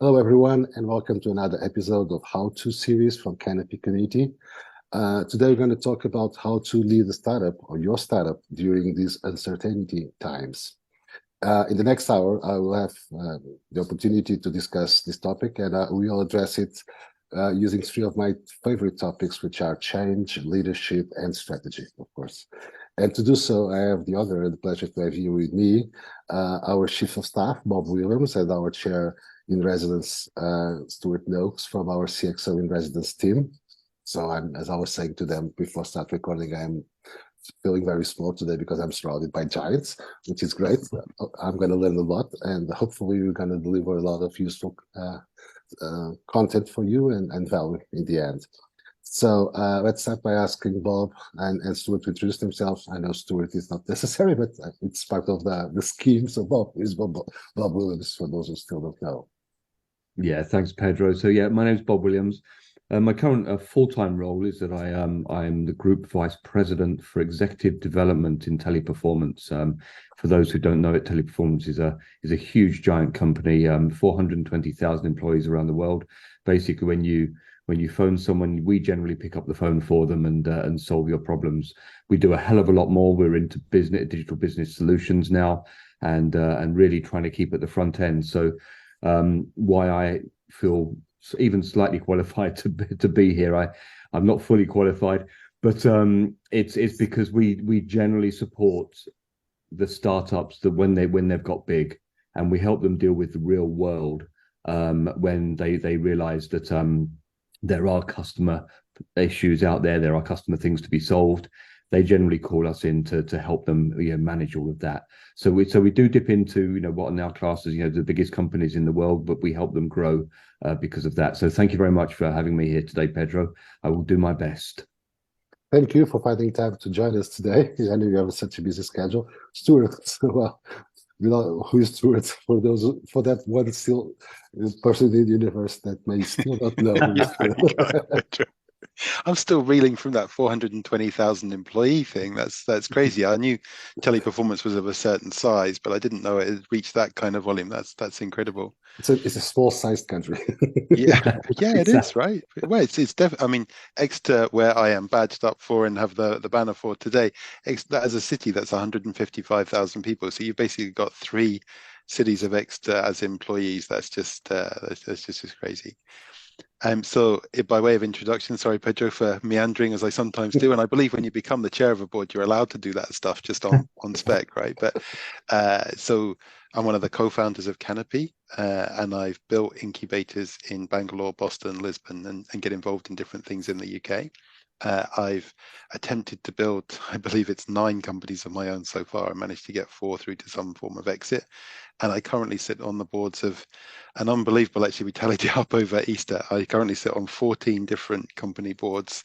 Hello, everyone, and welcome to another episode of How To series from Canopy Community. Today, we're going to talk about how to lead a startup or your startup during these uncertainty times. In the next hour, I will have the opportunity to discuss this topic, and we will address it using three of my favorite topics, which are change, leadership, and strategy, of course. And to do so, I have the honor and the pleasure to have here with me our Chief of Staff, Bob Williams, and our Chair in Residence, Stuart Noakes, from our CXO in Residence team. So as I was saying to them before start recording, I'm feeling very small today because I'm surrounded by giants, which is great. I'm going to learn a lot, and hopefully we're going to deliver a lot of useful content for you and value in the end. So let's start by asking Bob and Stuart to introduce themselves. I know Stuart is not necessary, but it's part of the scheme. So Bob Williams, for those who still don't know. Yeah, thanks, Pedro. So yeah, my name's Bob Williams. My current full-time role is that I'm the Group Vice President for Executive Development in Teleperformance. For those who don't know it, Teleperformance is a huge giant company, 420,000 employees around the world. Basically, when you phone someone, we generally pick up the phone for them and solve your problems. We do a hell of a lot more. We're into digital business solutions now, and really trying to keep at the front end. So why I feel even slightly qualified to be here. I'm not fully qualified, but it's because we generally support the startups that when they've got big, and we help them deal with the real world when they realize that there are customer issues out there are customer things to be solved. They generally call us in to help them manage all of that. So we do dip into what are now classed as the biggest companies in the world, but we help them grow because of that. So thank you very much for having me here today, Pedro. I will do my best. Thank you for finding time to join us today. I know you have such a busy schedule, Stuart. Well, who is Stuart? For that one still person in the universe that may still not know who is Stuart. I'm still reeling from that 420,000 employee thing. That's crazy. I knew Teleperformance was of a certain size, but I didn't know it had reached that kind of volume. That's incredible. It's a small-sized country. Yeah, it is, right? Well, it's definitely. I mean, Exeter, where I am badged up for and have the banner for today, that is a city that's 155,000 people. So you've basically got three cities of Exeter as employees. That's just crazy. So by way of introduction, sorry, Pedro, for meandering as I sometimes do. And I believe when you become the chair of a board, you're allowed to do that stuff just on spec, right? But so I'm one of the co-founders of Canopy, and I've built incubators in Bangalore, Boston, Lisbon, and get involved in different things in the UK. I've attempted to build, I believe it's 9 companies of my own so far. I managed to get 4 through to some form of exit. And I currently sit on the boards of an unbelievable, actually, we tallied it up over Easter. I currently sit on 14 different company boards,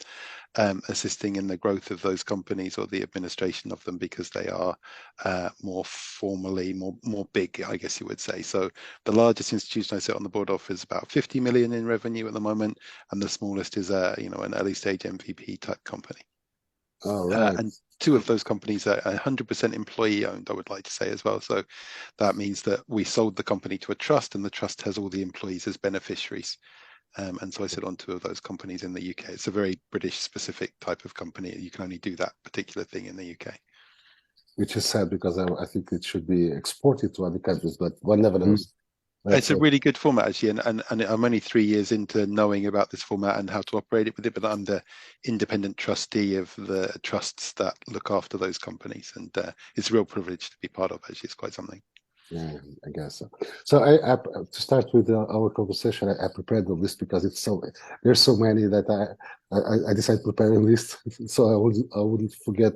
assisting in the growth of those companies or the administration of them, because they are more formally, more big, I guess you would say. So the largest institution I sit on the board of is about 50 million in revenue at the moment, and the smallest is an early stage MVP type company. All right. And 2 of those companies are 100% employee owned, I would like to say as well. So that means that we sold the company to a trust, and the trust has all the employees as beneficiaries. And so I sit on 2 of those companies in the UK. It's a very British specific type of company. You can only do that particular thing in the UK. Which is sad because I think it should be exported to other countries, but one never knows. It's a really good format, actually, and I'm only 3 years into knowing about this format and how to operate it with it, but I'm the independent trustee of the trusts that look after those companies, and it's a real privilege to be part of. Actually, it's quite something. Yeah, I guess so. So I to start with our conversation, I prepared the list because there's so many that I decided to prepare a list, so I wouldn't forget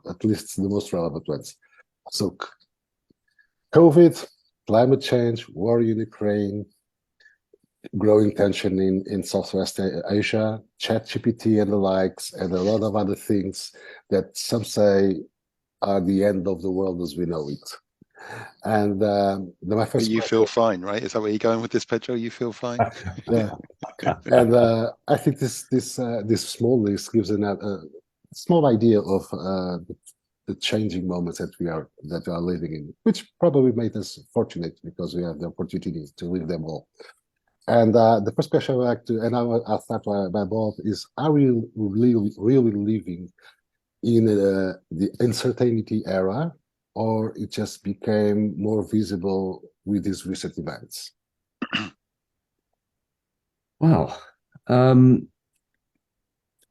at least the most relevant ones. So COVID, climate change, war in Ukraine, growing tension in Southwest Asia, ChatGPT and the likes, and a lot of other things that some say are the end of the world as we know it. And my first. But you feel fine, right? Is that where you're going with this, Pedro? You feel fine? Yeah. And I think this small list gives a small idea of the changing moments that we are living in, which probably made us fortunate because we have the opportunity to live them all. And the first question I would like to, and I'll start by both, is are we really living in the uncertainty era, or it just became more visible with these recent events? Wow. Um,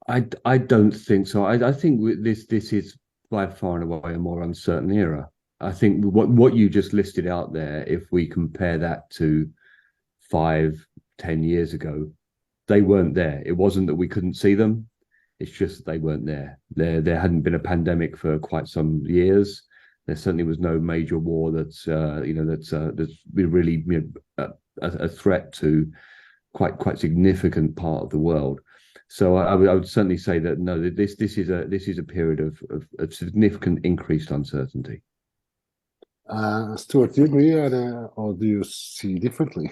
I don't think so. I think this is by far and away a more uncertain era. I think what you just listed out there, if we compare that to 5, 10 years ago, they weren't there. It wasn't that we couldn't see them. It's just they weren't there. There hadn't been a pandemic for quite some years. There certainly was no major war that's been really a threat to quite significant part of the world. So I would certainly say that no, this is a period of significant increased uncertainty. Stuart, do you agree, or do you see differently?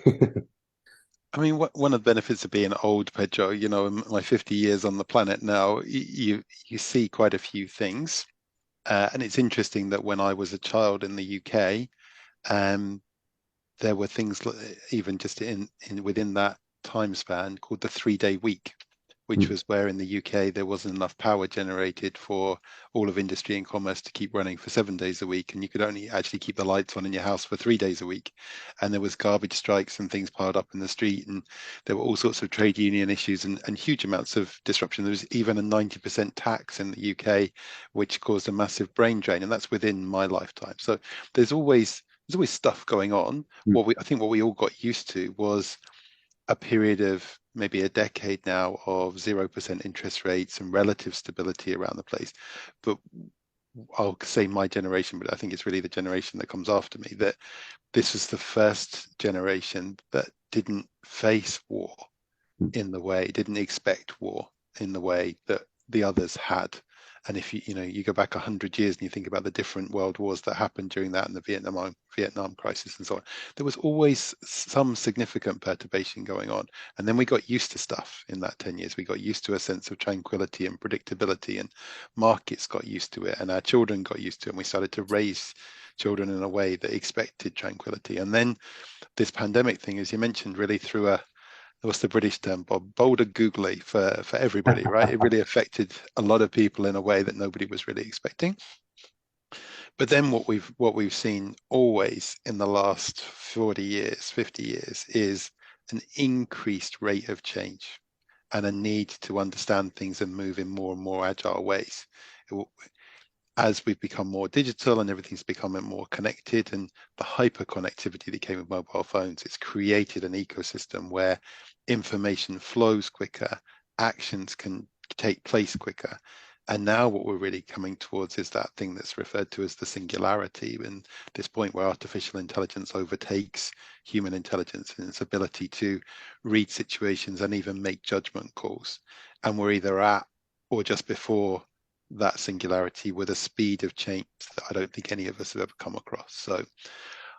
I mean, one of the benefits of being old, Pedro, you know, in my 50 years on the planet now, you see quite a few things. And it's interesting that when I was a child in the UK, um, there were things even just in within that time span called the 3-day week, which Mm. was where in the UK there wasn't enough power generated for all of industry and commerce to keep running for 7 days a week, and you could only actually keep the lights on in your house for 3 days a week. And there was garbage strikes and things piled up in the street, and there were all sorts of trade union issues and huge amounts of disruption. There was even a 90% tax in the UK, which caused a massive brain drain, and that's within my lifetime. So there's always stuff going on. Mm. I think what we all got used to was a period of maybe a decade now of 0% interest rates and relative stability around the place. But I'll say my generation, but I think it's really the generation that comes after me, that this was the first generation that didn't face war Mm. in the way, didn't expect war in the way that the others had. And if you go back 100 years and you think about the different world wars that happened during that and the Vietnam crisis and so on, there was always some significant perturbation going on. And then we got used to stuff in that 10 years. We got used to a sense of tranquility and predictability, and markets got used to it, and our children got used to it. And we started to raise children in a way that expected tranquility. And then this pandemic thing, as you mentioned, really threw a what's the British term, Bob? Bolder googly for everybody, right? It really affected a lot of people in a way that nobody was really expecting. But then what we've seen always in the last 40 years, 50 years is an increased rate of change and a need to understand things and move in more and more agile ways. As we've become more digital and everything's becoming more connected, and the hyper connectivity that came with mobile phones, it's created an ecosystem where information flows quicker, actions can take place quicker. And now what we're really coming towards is that thing that's referred to as the singularity, and this point where artificial intelligence overtakes human intelligence in its ability to read situations and even make judgment calls. And we're either at or just before that singularity with a speed of change that I don't think any of us have ever come across. So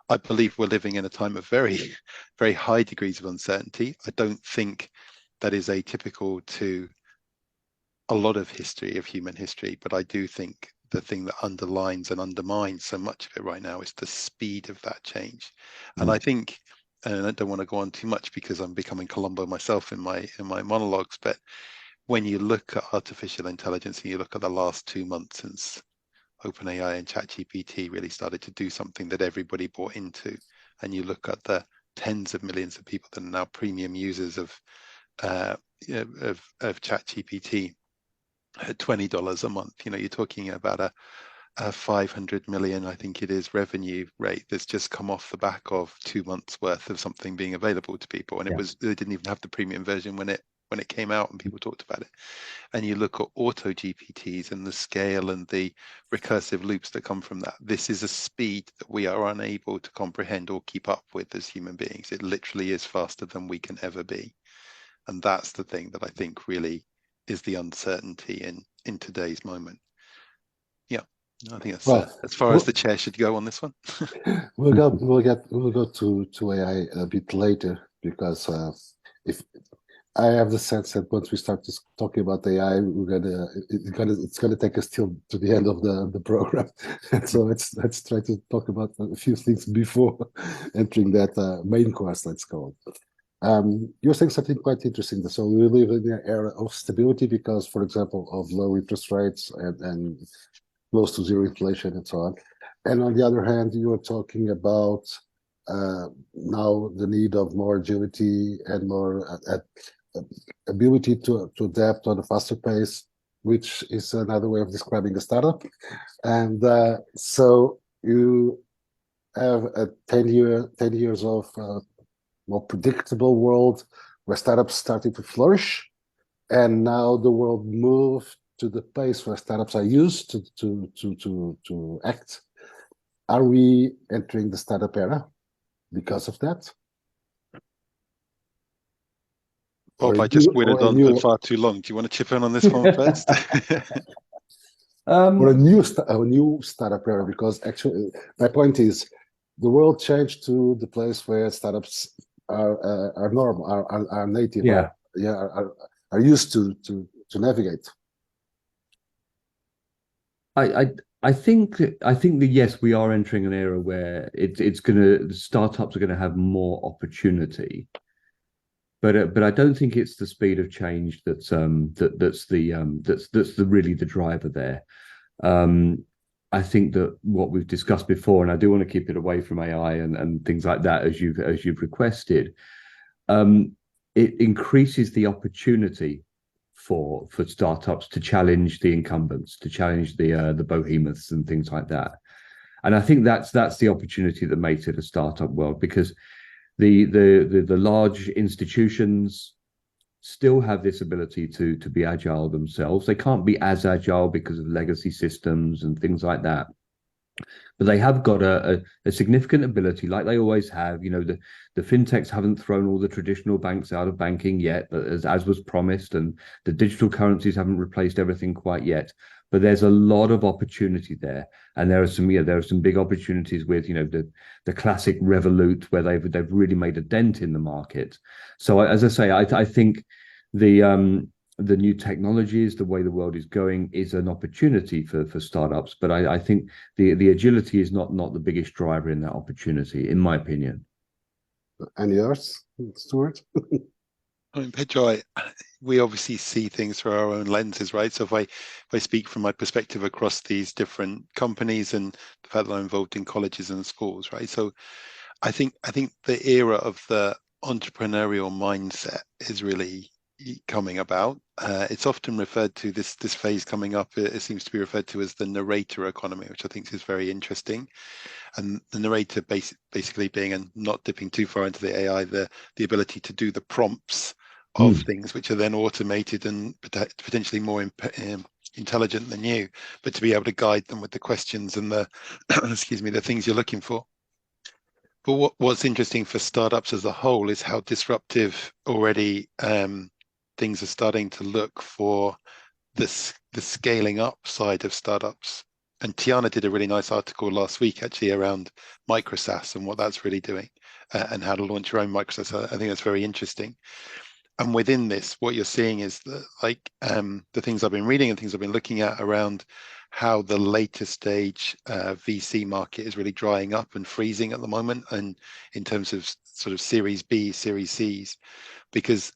I believe we're living in a time of very, very high degrees of uncertainty. I don't think that is atypical to a lot of history, of human history, but I do think the thing that underlines and undermines so much of it right now is the speed of that change. And I Mm. think, and I don't want to go on too much because I'm becoming Columbo myself in my monologues, but when you look at artificial intelligence and you look at the last 2 months since OpenAI and ChatGPT really started to do something that everybody bought into, and you look at the tens of millions of people that are now premium users of ChatGPT at $20 a month, you're talking about a 500 million, I think it is, revenue rate that's just come off the back of 2 months worth of something being available to people. And Yeah. they didn't even have the premium version when it came out and people talked about it. And you look at auto GPTs and the scale and the recursive loops that come from that. This is a speed that we are unable to comprehend or keep up with as human beings. It literally is faster than we can ever be. And that's the thing that I think really is the uncertainty in today's moment. Yeah, I think that's Well, as far as the chair should go on this one. we'll go to AI a bit later, because if I have the sense that once we start talking about AI, it's gonna take us till to the end of the program. So let's try to talk about a few things before entering that main course, let's call it. You're saying something quite interesting. So we live in an era of stability because, for example, of low interest rates and close to zero inflation and so on. And on the other hand, you are talking about now the need of more agility and more ability to adapt on a faster pace, which is another way of describing a startup. And so you have a 10 years of more predictable world where startups started to flourish, and now the world moved to the place where startups are used to act. Are we entering the startup era because of that? Bob, I just went on for far too long. Do you want to chip in on this one first? Or a new startup era? Because actually, my point is, the world changed to the place where startups are normal, are native, Yeah. are used to navigate. I think that yes, we are entering an era where the startups are gonna have more opportunity, but I don't think it's the speed of change that's really the driver there. I think that what we've discussed before, and I do want to keep it away from AI and things like that as you've requested, it increases the opportunity for startups to challenge the incumbents, to challenge the behemoths and things like that. And I think that's the opportunity that makes it a startup world, because the large institutions still have this ability to be agile themselves. They can't be as agile because of legacy systems and things like that, but they have got a significant ability, like they always have. You know, the fintechs haven't thrown all the traditional banks out of banking yet, but as was promised, and the digital currencies haven't replaced everything quite yet. But there's a lot of opportunity there, and there are some big opportunities with, you know, the classic Revolut, where they've really made a dent in the market. So as I say, I think the new technologies, the way the world is going, is an opportunity for startups. But I think the agility is not the biggest driver in that opportunity, in my opinion. And yours, Stuart? I mean, Pedro, we obviously see things through our own lenses, right? So if I speak from my perspective across these different companies and the fact that I'm involved in colleges and schools, right? So I think the era of the entrepreneurial mindset is really coming about. It's often referred to, this phase coming up, it seems to be referred to as the narrator economy, which I think is very interesting. And the narrator basically being, and not dipping too far into the AI, the ability to do the prompts of things which are then automated and potentially more intelligent than you, but to be able to guide them with the questions and the excuse me, the things you're looking for. But what's interesting for startups as a whole is how disruptive already things are starting to look for the scaling up side of startups. And Tiana did a really nice article last week actually around micro-SaaS and what that's really doing, and how to launch your own micro-SaaS. I think that's very interesting. And within this, what you're seeing is that, like, the things I've been reading and things I've been looking at around how the later stage VC market is really drying up and freezing at the moment, and in terms of sort of Series B, Series C's, because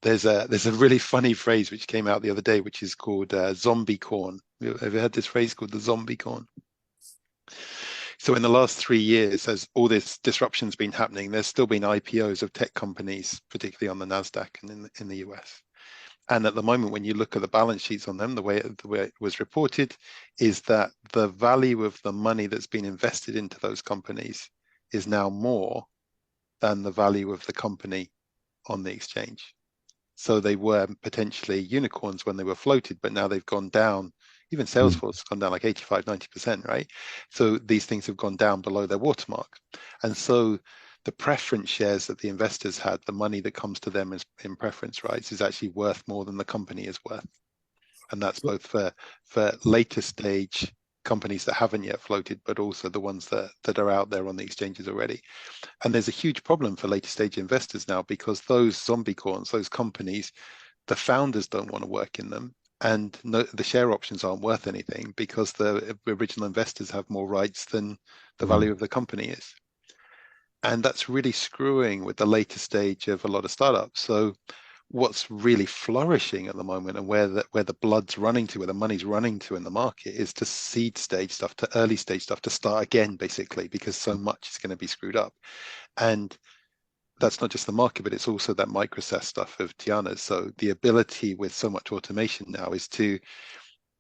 there's a really funny phrase which came out the other day, which is called zombie corn. Have you heard this phrase called the zombie corn? So in the last 3 years, as all this disruption's been happening, there's still been IPOs of tech companies, particularly on the Nasdaq and in the US. And at the moment, when you look at the balance sheets on them, the way it was reported is that the value of the money that's been invested into those companies is now more than the value of the company on the exchange. So they were potentially unicorns when they were floated, but now they've gone down. Even Salesforce has gone down like 85, 90%, right? So these things have gone down below their watermark. And so the preference shares that the investors had, the money that comes to them as in preference rights, is actually worth more than the company is worth. And that's both for later stage companies that haven't yet floated, but also the ones that are out there on the exchanges already. And there's a huge problem for later stage investors now, because those zombie corns, those companies, the founders don't want to work in them, and the share options aren't worth anything because the original investors have more rights than the value of the company is. And that's really screwing with the later stage of a lot of startups. So what's really flourishing at the moment, and where the blood's running to, where the money's running to in the market, is to seed stage stuff, to early stage stuff, to start again, basically, because so much is going to be screwed up. And that's not just the market, but it's also that micro SaaS stuff of Tiana's. So the ability with so much automation now is to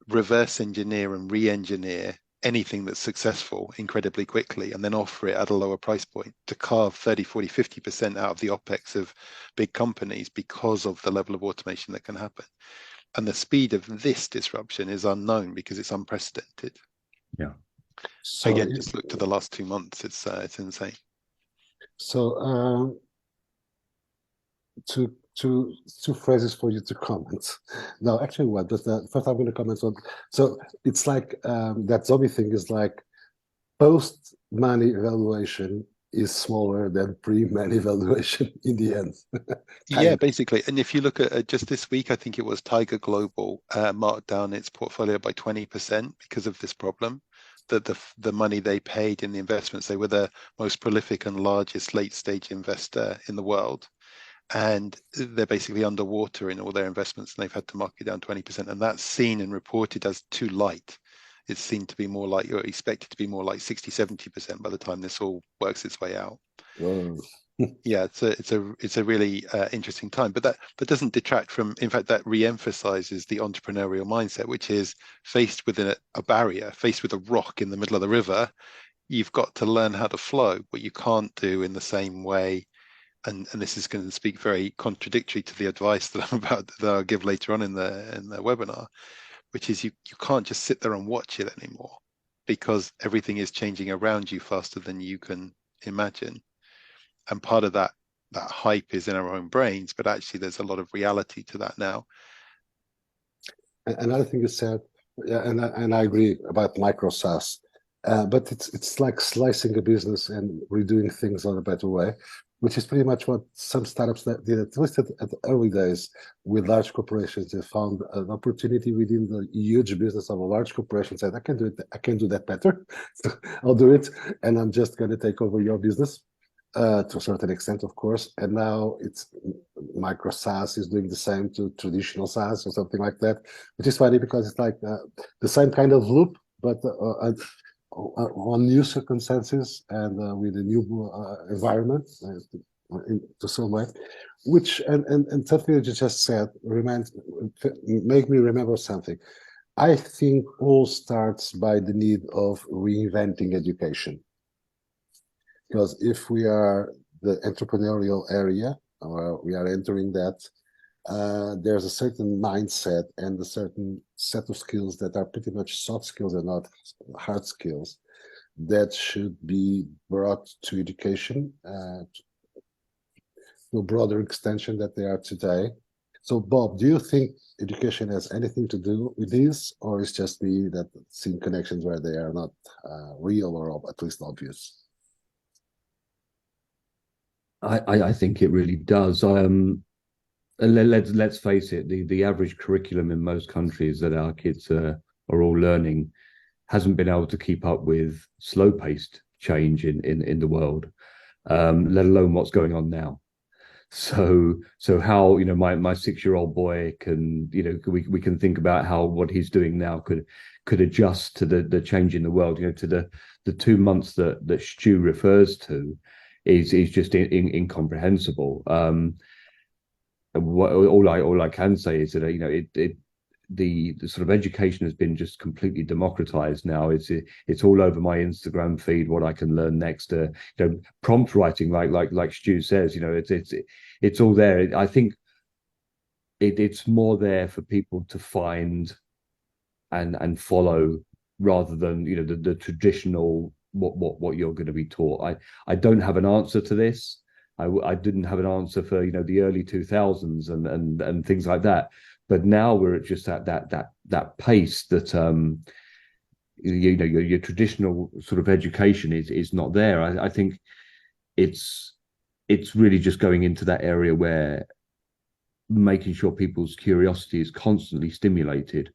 reverse engineer and re-engineer anything that's successful incredibly quickly, and then offer it at a lower price point, to carve 30, 40, 50% out of the OPEX of big companies because of the level of automation that can happen. And the speed of this disruption is unknown because it's unprecedented. Yeah. So Again, just look to the last 2 months. It's insane. So two phrases for you to comment. No, actually, what? But first, I'm going to comment on. So it's like that zombie thing is like post-money valuation is smaller than pre-money valuation in the end. Yeah, basically. And if you look at just this week, I think it was Tiger Global marked down its portfolio by 20% because of this problem. That the money they paid in the investments, they were the most prolific and largest late stage investor in the world. And they're basically underwater in all their investments, and they've had to mark it down 20%. And that's seen and reported as too light. It's seen to be more like, or expected to be more like 60, 70% by the time this all works its way out. Whoa. Yeah, it's a really interesting time, but that doesn't detract from, in fact, that re-emphasizes the entrepreneurial mindset, which is faced with a barrier, faced with a rock in the middle of the river, you've got to learn how to flow. What you can't do in the same way, and this is going to speak very contradictory to the advice that I'll give later on in the webinar, which is you can't just sit there and watch it anymore, because everything is changing around you faster than you can imagine. And part of that hype is in our own brains, but actually there's a lot of reality to that now. Another thing you said, yeah, and I agree about micro SaaS, but it's like slicing a business and redoing things on a better way, which is pretty much what some startups that did, at least at the early days, with large corporations. They found an opportunity within the huge business of a large corporation, said, I can do it, I can do that better. So I'll do it, and I'm just going to take over your business. To a certain extent, of course, and now it's micro SaaS is doing the same to traditional SaaS or something like that, which is funny because it's like the same kind of loop, but on new circumstances and with a new environment to some way, which and something that you just said make me remember something. I think all starts by the need of reinventing education. Because if we are the entrepreneurial area, or we are entering that, there's a certain mindset and a certain set of skills that are pretty much soft skills and not hard skills that should be brought to education to a broader extension that they are today. So, Bob, do you think education has anything to do with this, or is just me that seeing connections where they are not real or at least obvious? I think it really does. Let's face it, the average curriculum in most countries that our kids are all learning hasn't been able to keep up with slow-paced change in the world, let alone what's going on now. So how, my 6-year-old boy can, we can think about how what he's doing now could adjust to the change in the world, to the 2 months that Stu refers to is just incomprehensible. All I can say is that the sort of education has been just completely democratized now. It's all over my Instagram feed what I can learn next. Prompt writing, like Stu says, it's all there. I think it's more there for people to find and follow, rather than the traditional what you're going to be taught. I don't have an answer to this. I didn't have an answer for the early 2000s and things like that. But now we're at just at that pace that your traditional sort of education is not there. I think it's really just going into that area where making sure people's curiosity is constantly stimulated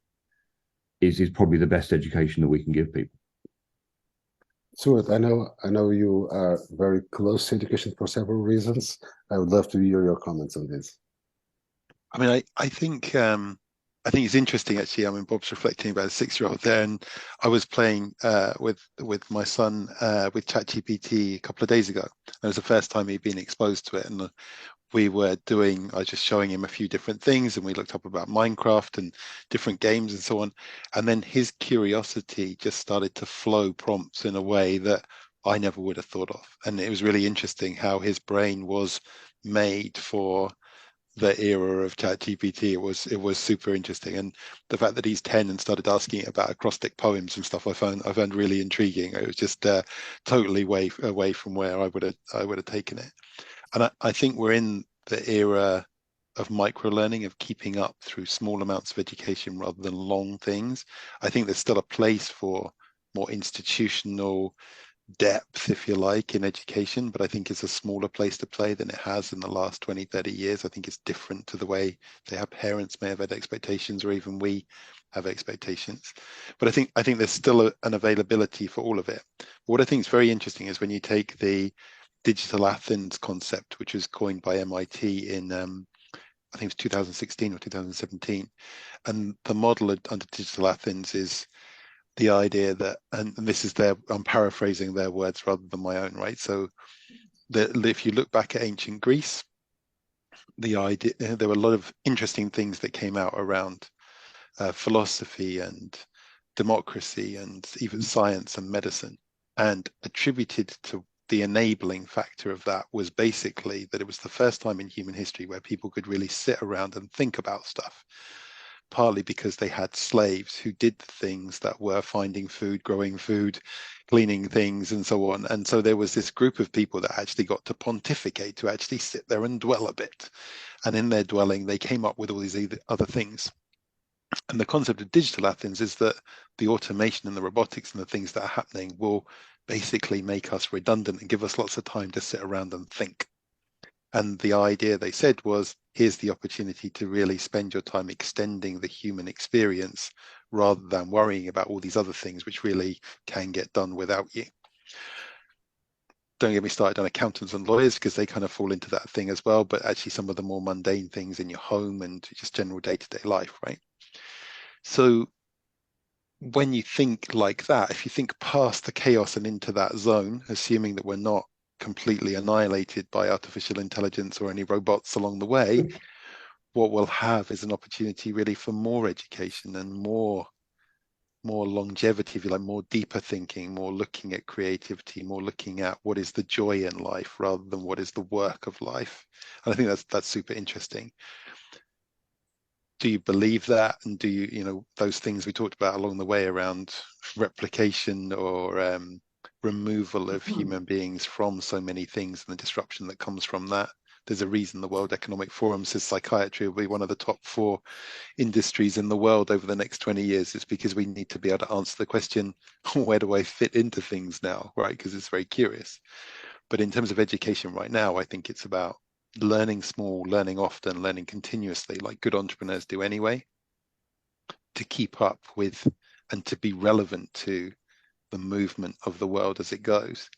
is probably the best education that we can give people. Stuart, I know you are very close to education for several reasons. I would love to hear your comments on this. I mean, I think it's interesting actually. I mean, Bob's reflecting about a 6-year-old there, and I was playing with my son with ChatGPT a couple of days ago. It was the first time he'd been exposed to it, and I was just showing him a few different things, and we looked up about Minecraft and different games and so on. And then his curiosity just started to flow prompts in a way that I never would have thought of. And it was really interesting how his brain was made for the era of ChatGPT. It was super interesting, and the fact that he's 10 and started asking it about acrostic poems and stuff, I found really intriguing. It was just totally away from where I would have taken it. And I think we're in the era of micro learning, of keeping up through small amounts of education rather than long things. I think there's still a place for more institutional depth, if you like, in education, but I think it's a smaller place to play than it has in the last 20, 30 years. I think it's different to the way, say, our parents may have had expectations, or even we have expectations. But I think there's still an availability for all of it. But what I think is very interesting is when you take the digital Athens concept, which was coined by MIT in I think it was 2016 or 2017, and the model under digital Athens is the idea that, and this is I'm paraphrasing their words rather than my own, right? So if you look back at ancient Greece, the idea, there were a lot of interesting things that came out around philosophy and democracy and even science and medicine, and attributed to the enabling factor of that was basically that it was the first time in human history where people could really sit around and think about stuff, partly because they had slaves who did things that were finding food, growing food, cleaning things, and so on. And so there was this group of people that actually got to pontificate, to actually sit there and dwell a bit. And in their dwelling, they came up with all these other things. And the concept of digital Athens is that the automation and the robotics and the things that are happening will basically make us redundant and give us lots of time to sit around and think. And the idea, they said, was here's the opportunity to really spend your time extending the human experience rather than worrying about all these other things which really can get done without you. Don't get me started on accountants and lawyers, because they kind of fall into that thing as well, but actually some of the more mundane things in your home and just general day-to-day life, right? So when you think like that, if you think past the chaos and into that zone, assuming that we're not completely annihilated by artificial intelligence or any robots along the way, what we'll have is an opportunity really for more education and more longevity, if you like, more deeper thinking, more looking at creativity, more looking at what is the joy in life rather than what is the work of life. And I think that's super interesting. Do you believe that? And do you, those things we talked about along the way around replication or removal of human beings from so many things and the disruption that comes from that? There's a reason the World Economic Forum says psychiatry will be one of the top 4 industries in the world over the next 20 years. It's because we need to be able to answer the question, where do I fit into things now, right? Because it's very curious. But in terms of education right now, I think it's about learning small, learning often, learning continuously, like good entrepreneurs do anyway, to keep up with and to be relevant to the movement of the world as it goes.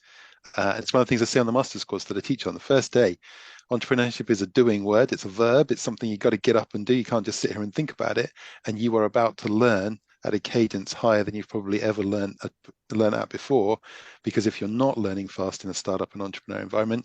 It's one of the things I say on the master's course that I teach on the first day. Entrepreneurship is a doing word. It's a verb. It's something you've got to get up and do. You can't just sit here and think about it. And you are about to learn at a cadence higher than you've probably ever learned at before. Because if you're not learning fast in a startup and entrepreneur environment,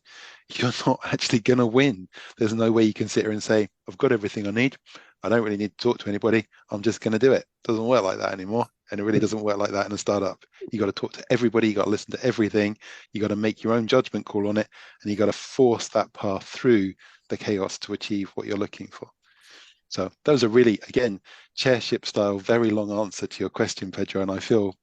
you're not actually going to win. There's no way you can sit here and say, I've got everything I need. I don't really need to talk to anybody. I'm just going to do it. It doesn't work like that anymore. And it really doesn't work like that in a startup. You got to talk to everybody. You got to listen to everything. You got to make your own judgment call on it. And you got to force that path through the chaos to achieve what you're looking for. So those are really, again, chairship style, very long answer to your question, Pedro. And I feel,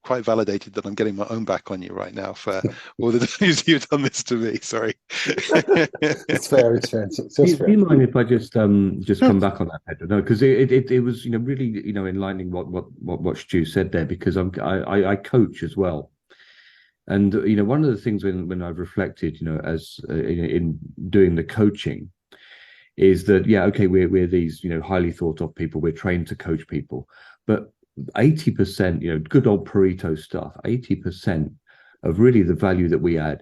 quite validated that I'm getting my own back on you right now for all the times you've done this to me. Sorry. It's fair. It's fair. It's Do fair. you mind if I just come back on that, Pedro? No, because it was really enlightening what Stu said there, because I coach as well. And one of the things when I've reflected, as in doing the coaching, is that okay, we're these highly thought of people, we're trained to coach people, but 80%, good old Pareto stuff, 80% of really the value that we add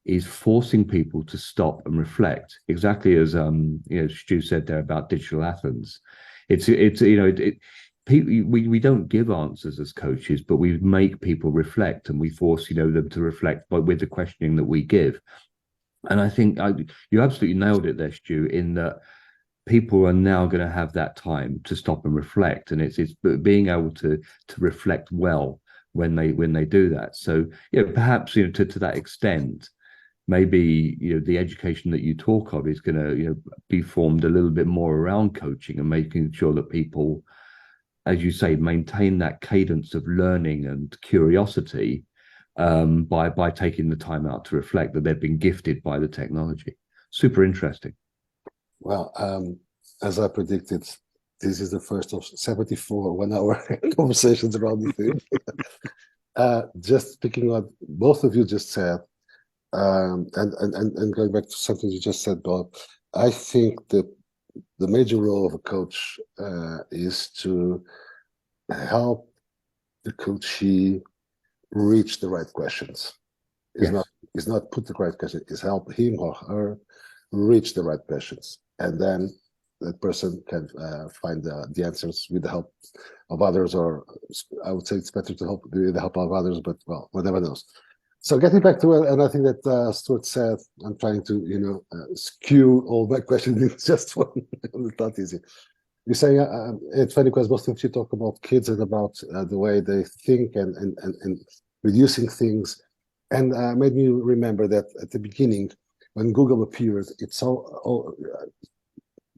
is forcing people to stop and reflect. Exactly as Stu said there about digital Athens. We don't give answers as coaches, but we make people reflect, and we force them to reflect with the questioning that we give. And I think you absolutely nailed it there, Stu, in that people are now going to have that time to stop and reflect, and it's being able to reflect well when they do that. So perhaps to that extent, maybe the education that you talk of is going to be formed a little bit more around coaching and making sure that people, as you say, maintain that cadence of learning and curiosity by taking the time out to reflect that they've been gifted by the technology. Super interesting. Well, as I predicted, this is the first of 74 1-hour conversations around the theme. Just picking on both of you just said, and going back to something you just said, Bob, I think the major role of a coach is to help the coachee reach the right questions. Is not put the right question, is help him or her reach the right questions. And then that person can find the answers with the help of others, or I would say it's better to help with the help of others, but well, one never knows. So getting back to another thing that Stuart said, I'm trying to skew all my questions in just one. It's not easy. You say it's funny because most of you talk about kids and about the way they think and reducing things, and made me remember that at the beginning, when Google appeared, it's all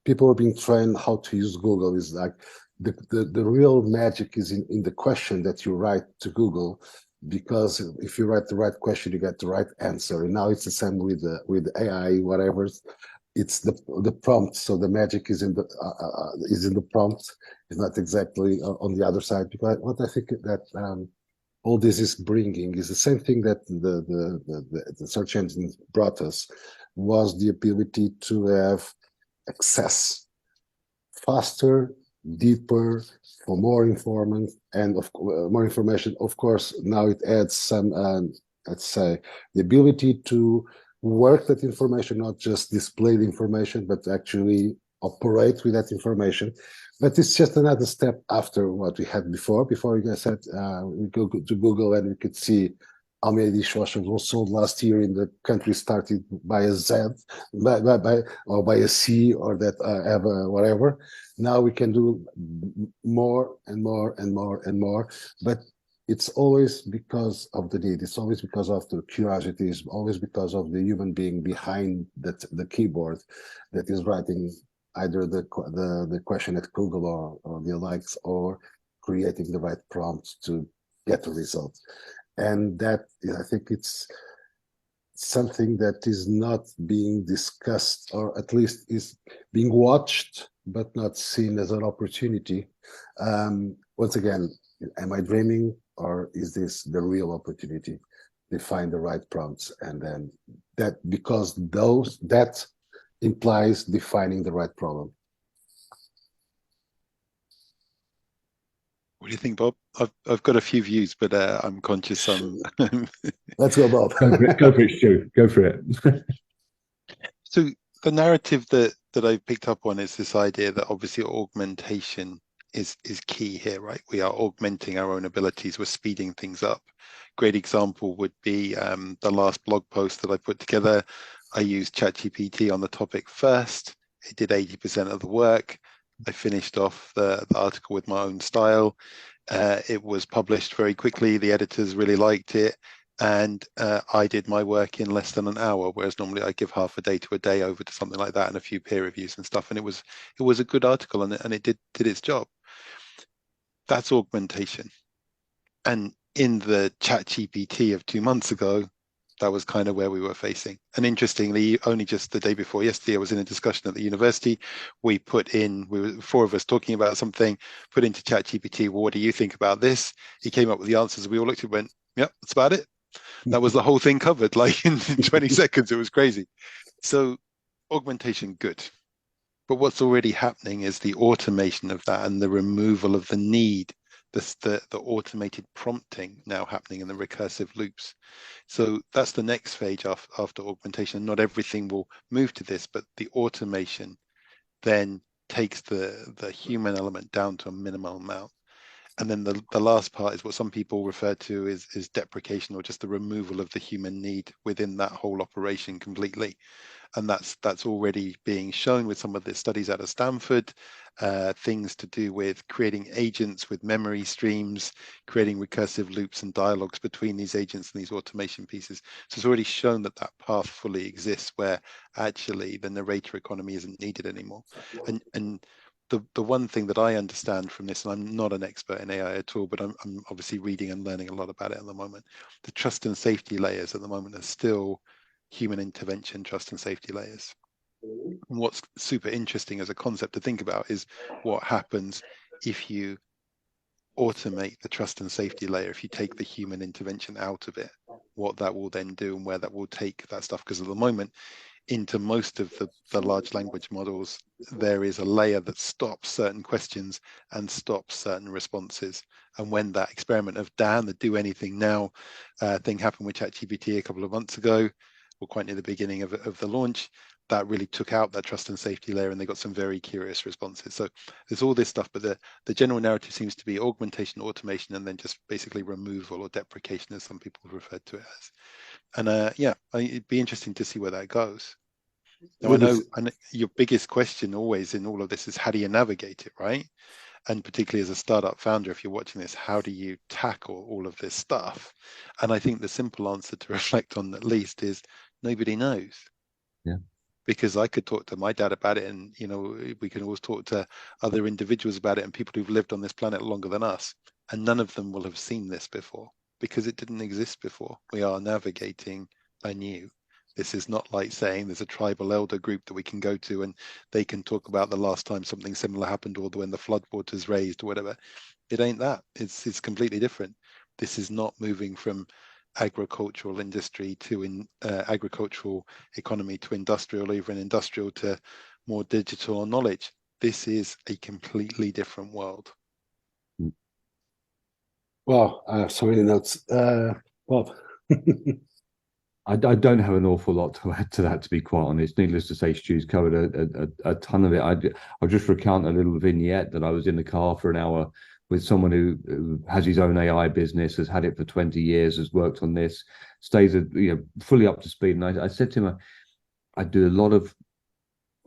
people are being trained how to use Google. Is like the real magic is in the question that you write to Google, because if you write the right question, you get the right answer. And now it's the same with AI, whatever. It's the prompt. So the magic is in the prompt. It's not exactly on the other side. Because what I think that all this is bringing is the same thing that the search engine brought us, was the ability to have access faster, deeper, for more information, and more information. Of course, now it adds some, let's say, the ability to work that information, not just display the information, but actually operate with that information. But it's just another step after what we had before. Before, you guys said we go to Google and we could see how many dishwashers were sold last year in the country started by a Z, or by a C, or that ever whatever. Now we can do more and more and more and more, but it's always because of the need. It's always because of the curiosity. It's always because of the human being behind the keyboard that is writing either the question at Google or the likes, or creating the right prompt to get the result. And that, I think, it's something that is not being discussed, or at least is being watched, but not seen as an opportunity. Once again, am I dreaming, or is this the real opportunity? They find the right prompts, and then because that implies defining the right problem. What do you think, Bob? I've got a few views, but I'm conscious. Let's go, Bob. Go for it, Stu. Go for it. So the narrative that I picked up on is this idea that obviously augmentation is key here, right? We are augmenting our own abilities. We're speeding things up. Great example would be the last blog post that I put together. I used ChatGPT on the topic first. It did 80% of the work. I finished off the article with my own style. It was published very quickly. The editors really liked it. And I did my work in less than an hour, whereas normally I give half a day to a day over to something like that, and a few peer reviews and stuff. And it was a good article, and it did its job. That's augmentation. And in the ChatGPT of 2 months ago, that was kind of where we were facing. And interestingly, only just the day before yesterday, I was in a discussion at the university. We were 4 of us talking about something, put into ChatGPT, well, what do you think about this? He came up with the answers. We all looked at it and went, yep, that's about it. That was the whole thing covered, like in 20 seconds. It was crazy. So augmentation, good. But what's already happening is the automation of that and the removal of the need the automated prompting now happening in the recursive loops. So that's the next phase after augmentation. Not everything will move to this, but the automation then takes the human element down to a minimal amount. And then the last part is what some people refer to as deprecation, or just the removal of the human need within that whole operation completely. And that's already being shown with some of the studies out of Stanford, things to do with creating agents with memory streams, creating recursive loops and dialogues between these agents and these automation pieces. So it's already shown that that path fully exists, where actually the narrator economy isn't needed anymore. And the one thing that I understand from this, and I'm not an expert in AI at all, but I'm obviously reading and learning a lot about it at the moment. The trust and safety layers at the moment are still human intervention, trust and safety layers. And what's super interesting as a concept to think about is what happens if you automate the trust and safety layer, if you take the human intervention out of it, what that will then do and where that will take that stuff. Because at the moment, into most of the large language models, there is a layer that stops certain questions and stops certain responses. And when that experiment of Dan, the do anything now thing happened with ChatGPT a couple of months ago, or quite near the beginning of the launch, that really took out that trust and safety layer, and they got some very curious responses. So there's all this stuff, but the general narrative seems to be augmentation, automation, and then just basically removal or deprecation, as some people have referred to it as. And yeah, it'd be interesting to see where that goes. Now, I know your biggest question always in all of this is how do you navigate it, right? And particularly as a startup founder, if you're watching this, how do you tackle all of this stuff? And I think the simple answer to reflect on, at least, is nobody knows. Yeah. Because I could talk to my dad about it, and we can always talk to other individuals about it, and people who've lived on this planet longer than us, and none of them will have seen this before because it didn't exist before. We are navigating anew. This is not like saying there's a tribal elder group that we can go to and they can talk about the last time something similar happened, or when the floodwaters raised or whatever. It ain't that. It's completely different. This is not moving from agricultural industry to agricultural economy to industrial, or even industrial to more digital or knowledge. This is a completely different world. Well, so many notes. Bob. I don't have an awful lot to add to that, to be quite honest. Needless to say, Stu's covered a ton of it. I'll just recount a little vignette that I was in the car for an hour with someone who has his own AI business, has had it for 20 years, has worked on this, stays fully up to speed. And I said to him, I do a lot of,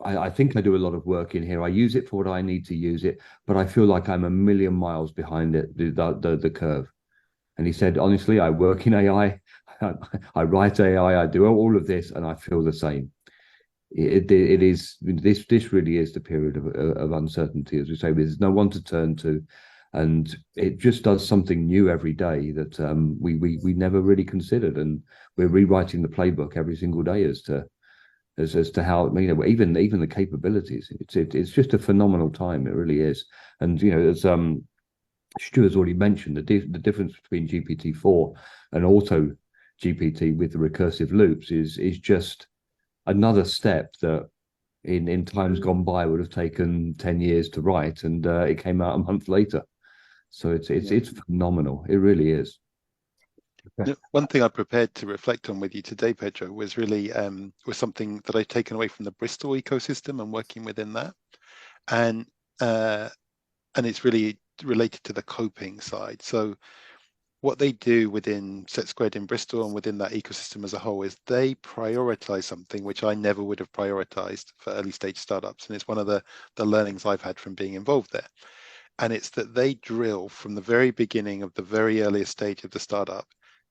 I think I do a lot of work in here. I use it for what I need to use it, but I feel like I'm a million miles behind it, the curve. And he said, honestly, I work in AI. I write AI, I do all of this, and I feel the same. It is this really is the period of uncertainty, as we say. There's no one to turn to, and it just does something new every day that we never really considered, and we're rewriting the playbook every single day as to how even the capabilities. It's just a phenomenal time. It really is, and as Stu has already mentioned, the difference between GPT-4 and Auto GPT with the recursive loops is just another step that in times gone by would have taken 10 years to write, and it came out a month later. So it's phenomenal. It really is. One thing I prepared to reflect on with you today, Pedro, was really was something that I've taken away from the Bristol ecosystem and working within that, and it's really related to the coping side. So what they do within Set Squared in Bristol and within that ecosystem as a whole is they prioritize something which I never would have prioritized for early stage startups. And it's one of the learnings I've had from being involved there. And it's that they drill from the very beginning of the very earliest stage of the startup,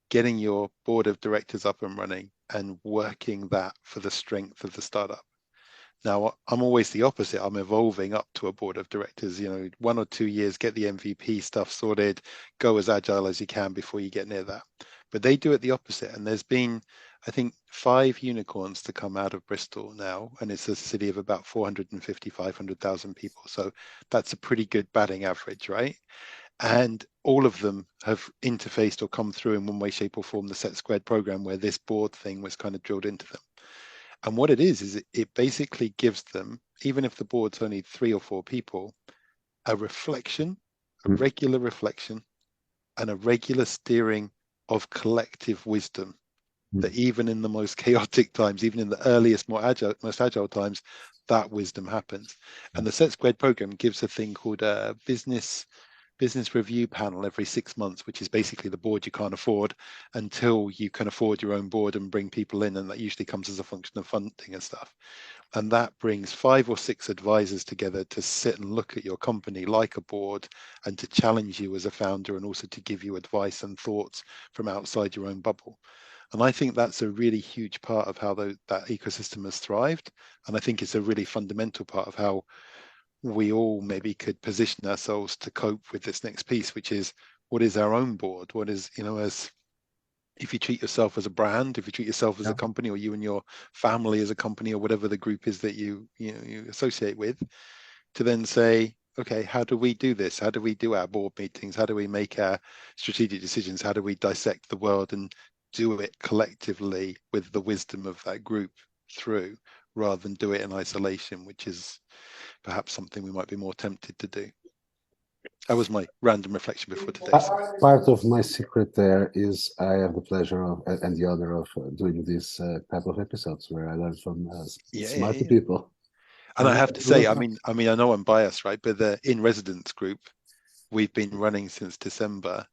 getting your board of directors up and running and working that for the strength of the startup. Now, I'm always the opposite. I'm evolving up to a board of directors, 1 or 2 years, get the MVP stuff sorted, go as agile as you can before you get near that. But they do it the opposite. And there's been, I think, 5 unicorns to come out of Bristol now. And it's a city of about 450, 500,000 people. So that's a pretty good batting average, right? And all of them have interfaced or come through in one way, shape, or form the Set Squared program, where this board thing was kind of drilled into them. And what it is it basically gives them, even if the board's only 3 or 4 people, a reflection a regular reflection, and a regular steering of collective wisdom. That even in the most chaotic times, even in the earliest, most agile times, that wisdom happens. And the Set Squared program gives a thing called a business review panel every 6 months, which is basically the board you can't afford until you can afford your own board and bring people in. And that usually comes as a function of funding and stuff. And that brings 5 or 6 advisors together to sit and look at your company like a board and to challenge you as a founder, and also to give you advice and thoughts from outside your own bubble. And I think that's a really huge part of how that ecosystem has thrived. And I think it's a really fundamental part of how we all maybe could position ourselves to cope with this next piece, which is, what is our own board? What is, as if you treat yourself as a brand, if you treat yourself as a company, or you and your family as a company, or whatever the group is that you associate with, to then say, okay, how do we do this? How do we do our board meetings? How do we make our strategic decisions? How do we dissect the world and do it collectively with the wisdom of that group through, rather than do it in isolation, which is perhaps something we might be more tempted to do. That was my random reflection before today. Part of my secret there is I have the pleasure of and the honor of doing these type of episodes where I learn from smarter people. And I have to say, I mean, I know I'm biased, right? But the In Residence group, we've been running since December,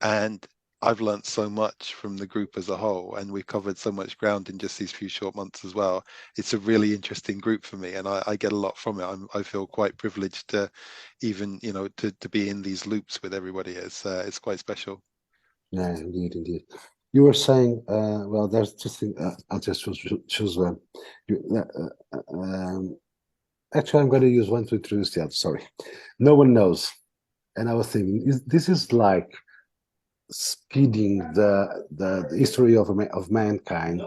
and I've learned so much from the group as a whole, and we've covered so much ground in just these few short months as well. It's a really interesting group for me, and I get a lot from it. I feel quite privileged to even, to be in these loops with everybody. It's quite special. Yeah, indeed. You were saying, well, there's just I'll just choose one. Actually, I'm going to use one to introduce the other. Sorry, no one knows, and I was thinking, this is like speeding the history of mankind,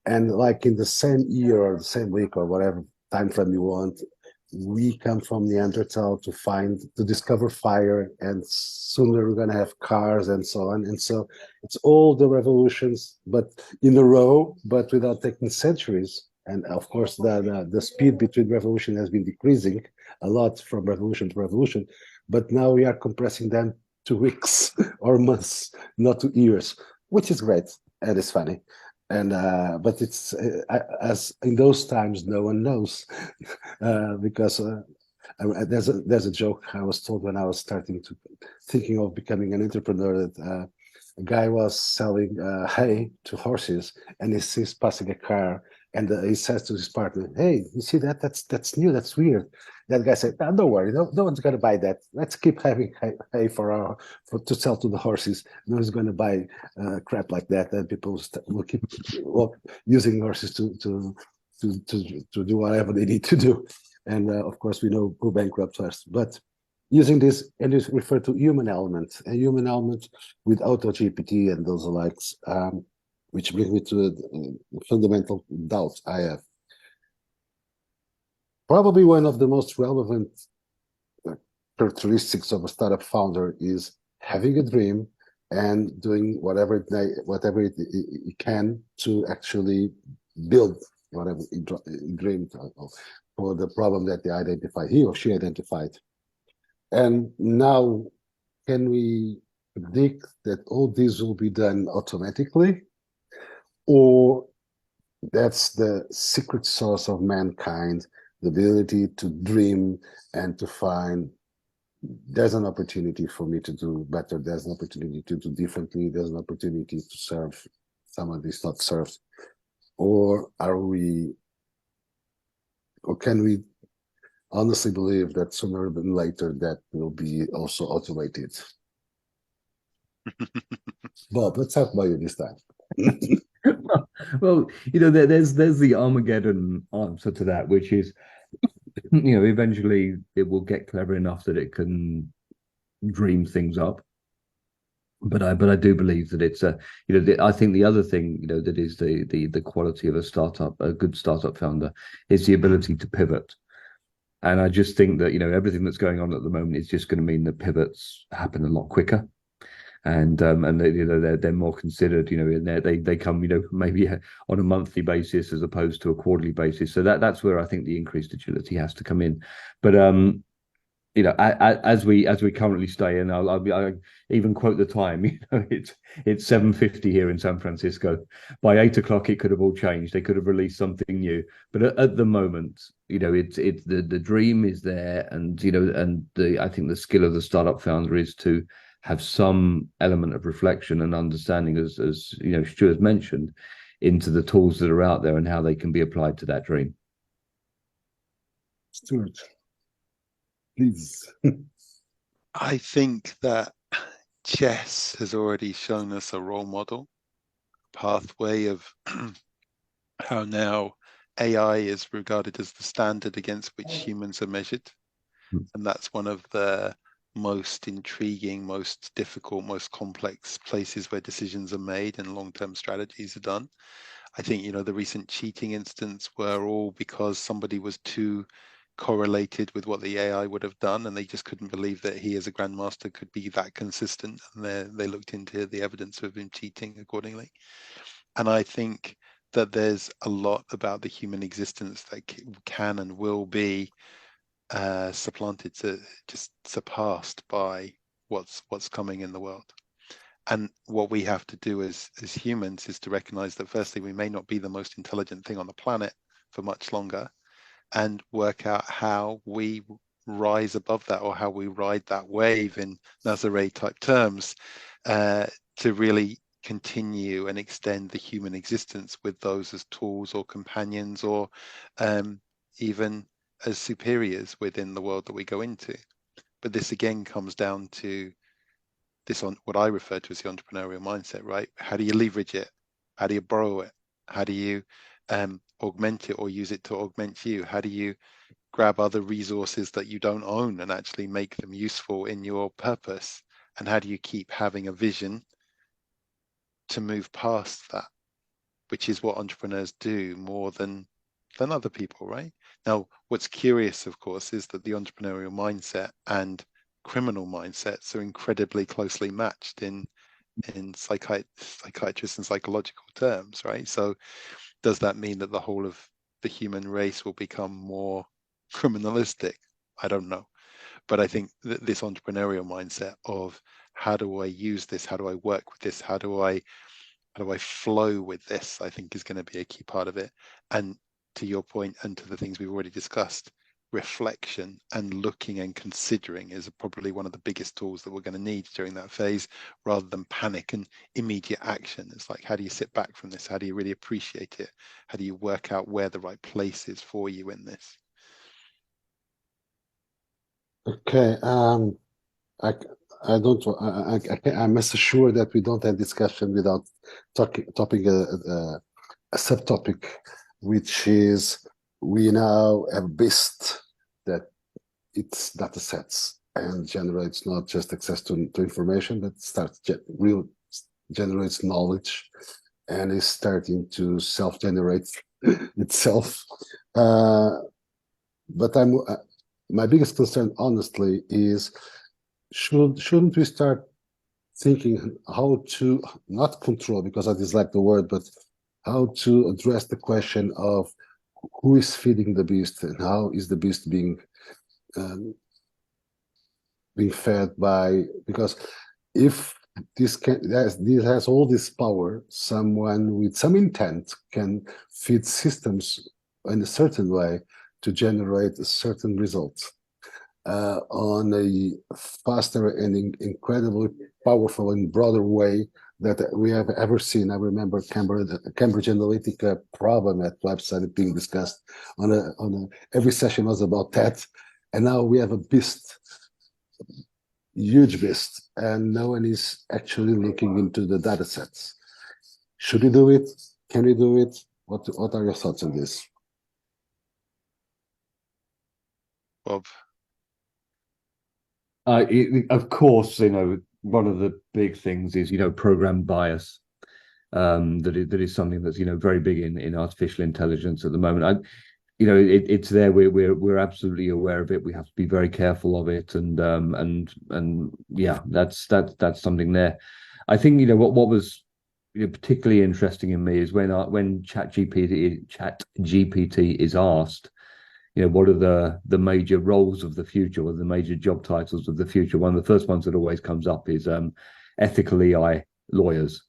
and like in the same year or the same week or whatever time frame you want, we come from Neanderthal to discover fire, and sooner we're going to have cars and so on. And so it's all the revolutions, but in a row, but without taking centuries. And of course, the speed between revolution has been decreasing a lot from revolution to revolution, but now we are compressing them to weeks or months, not to years, which is great and it's funny. And but it's as in those times, no one knows because there's a joke I was told when I was thinking of becoming an entrepreneur, that a guy was selling hay to horses, and he sees passing a car, and he says to his partner, "Hey, you see that? That's new. That's weird." That guy said, "Don't worry. No one's going to buy that. Let's keep having hay to sell to the horses. No one's going to buy crap like that. And people will keep using horses to do whatever they need to do." And of course, we know who bankrupt first. But using this, and it's referred to human element, a human element with AutoGPT and those likes, which brings me to a fundamental doubt I have. Probably one of the most relevant characteristics of a startup founder is having a dream and doing whatever it can to actually build whatever he dreamed of, for the problem that he or she identified. And now, can we predict that all this will be done automatically? Or that's the secret source of mankind, the ability to dream and to find, there's an opportunity for me to do better, there's an opportunity to do differently, there's an opportunity to serve someone who's not served? Or can we honestly believe that sooner than later that will be also automated? Bob, let's talk about you this time. Well, there's the Armageddon answer to that, which is, eventually it will get clever enough that it can dream things up. But I do believe that it's I think the other thing, that is the quality of a good startup founder, is the ability to pivot. And I just think that, everything that's going on at the moment is just going to mean that pivots happen a lot quicker. And they're more considered, and they come, maybe on a monthly basis as opposed to a quarterly basis. So that's where I think the increased agility has to come in. But as we currently stay in, I even quote the time. It's 7:50 here in San Francisco. By 8 o'clock, it could have all changed. They could have released something new. But at the moment, it's the dream is there, and and the I think the skill of the startup founder is to have some element of reflection and understanding, as Stuart mentioned, into the tools that are out there and how they can be applied to that dream. Stuart, please. I think that chess has already shown us a role model pathway of how now AI is regarded as the standard against which humans are measured. And that's one of the most intriguing, most difficult, most complex places where decisions are made and long-term strategies are done. I think, the recent cheating incidents were all because somebody was too correlated with what the AI would have done, and they just couldn't believe that he as a grandmaster could be that consistent, and they looked into the evidence of him cheating accordingly. And I think that there's a lot about the human existence that can and will be supplanted, to just surpassed by what's coming in the world. And what we have to do as humans is to recognize that firstly, we may not be the most intelligent thing on the planet for much longer, and work out how we rise above that, or how we ride that wave in Nazare type terms, to really continue and extend the human existence with those as tools or companions, or even as superiors within the world that we go into. But this again comes down to this, on what I refer to as the entrepreneurial mindset, right? How do you leverage it? How do you borrow it? How do you augment it or use it to augment you? How do you grab other resources that you don't own and actually make them useful in your purpose? And how do you keep having a vision to move past that, which is what entrepreneurs do more than other people, right? Now, what's curious, of course, is that the entrepreneurial mindset and criminal mindsets are incredibly closely matched in psychiatrists and psychological terms, right? So does that mean that the whole of the human race will become more criminalistic? I don't know. But I think that this entrepreneurial mindset of how do I use this? How do I work with this? How do I flow with this? I think is going to be a key part of it. And to your point, and to the things we've already discussed, reflection and looking and considering is probably one of the biggest tools that we're going to need during that phase, rather than panic and immediate action. It's like, how do you sit back from this? How do you really appreciate it? How do you work out where the right place is for you in this? Okay. I, I don't. I must assure that we don't have discussion without topping a subtopic, which is we now have BIST, that it's data sets and generates not just access to information, but generates knowledge, and is starting to self-generate itself. But my biggest concern, honestly, is shouldn't we start thinking how to not control, because I dislike the word, but how to address the question of who is feeding the beast and how is the beast being fed by, because if this has all this power, someone with some intent can feed systems in a certain way to generate a certain result on a faster and incredibly powerful and broader way that we have ever seen. I remember Cambridge Analytica problem at website being discussed every session was about that, and now we have a beast, huge beast, and no one is actually looking into the data sets. Should we do it? Can we do it? What are your thoughts on this? Bob? Of course, one of the big things is, program bias. That is something that's, very big in artificial intelligence at the moment. It's there. We're absolutely aware of it. We have to be very careful of it, and yeah, that's something there. I think what was particularly interesting in me is when ChatGPT is asked, what are the major roles of the future, or the major job titles of the future? One of the first ones that always comes up is ethical AI lawyers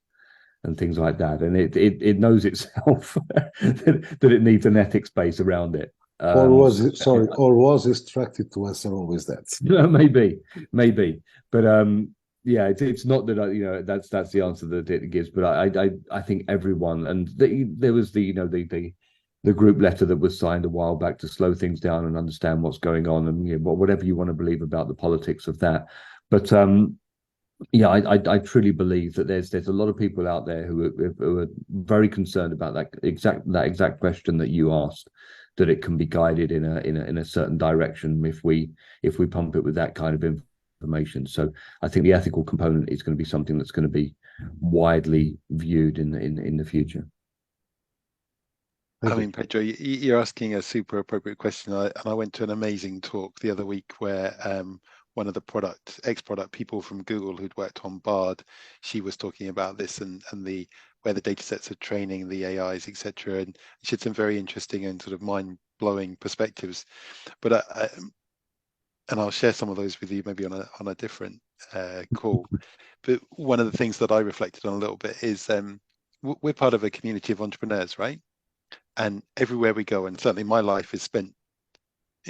and things like that, and it knows itself that it needs an ethics base around it. Or was it, sorry, or was instructed to answer always that? Maybe, but yeah, it's not that that's the answer that it gives, but I think everyone, and there was the group letter that was signed a while back to slow things down and understand what's going on, and whatever you want to believe about the politics of that, but yeah, I truly believe that there's a lot of people out there who are very concerned about that exact question that you asked, that it can be guided in a certain direction if we pump it with that kind of information. So I think the ethical component is going to be something that's going to be widely viewed in the future. I mean, Pedro, you're asking a super appropriate question. I went to an amazing talk the other week where one of the ex-product people from Google who'd worked on Bard, she was talking about this and where the data sets are training the AIs, etc. And she had some very interesting and sort of mind-blowing perspectives. But and I'll share some of those with you maybe on a different call. But one of the things that I reflected on a little bit is we're part of a community of entrepreneurs, right? And everywhere we go, and certainly my life is spent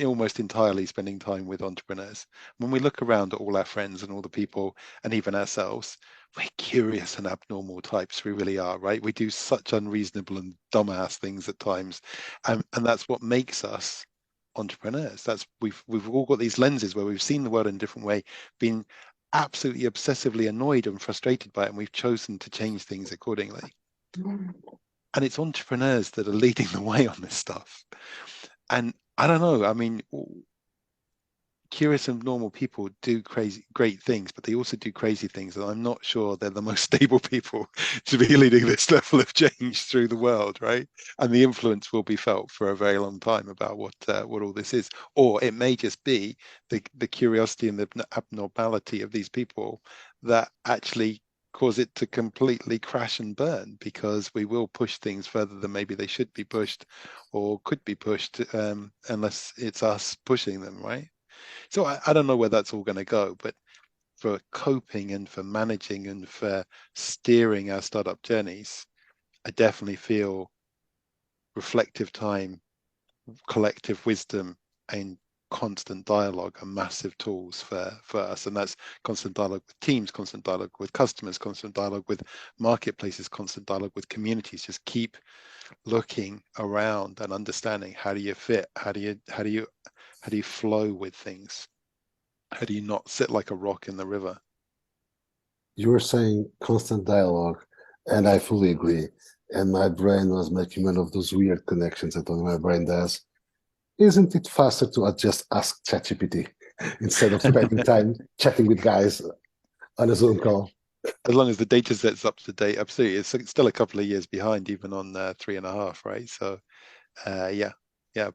almost entirely spending time with entrepreneurs. When we look around at all our friends and all the people, and even ourselves, we're curious and abnormal types. We really are, right? We do such unreasonable and dumbass things at times, and that's what makes us entrepreneurs. That's we've all got these lenses where we've seen the world in a different way, been absolutely obsessively annoyed and frustrated by it, and we've chosen to change things accordingly. And it's entrepreneurs that are leading the way on this stuff. And I don't know, I mean, curious and normal people do great things, but they also do crazy things. And I'm not sure they're the most stable people to be leading this level of change through the world, right? And the influence will be felt for a very long time about what all this is. Or it may just be the curiosity and the abnormality of these people that actually cause it to completely crash and burn, because we will push things further than maybe they should be pushed or could be pushed, unless it's us pushing them, right? So I don't know where that's all going to go, but for coping and for managing and for steering our startup journeys, I definitely feel reflective time, collective wisdom, and constant dialogue are massive tools for us. And that's constant dialogue with teams, constant dialogue with customers, constant dialogue with marketplaces, constant dialogue with communities. Just keep looking around and understanding, how do you fit? How do you flow with things? How do you not sit like a rock in the river? You were saying constant dialogue, and I fully agree. And my brain was making one of those weird connections that only my brain does. Isn't it faster to just ask ChatGPT instead of spending time chatting with guys on a Zoom call? As long as the data set's up to date, absolutely. It's still a couple of years behind, even on 3.5, right? So, yeah.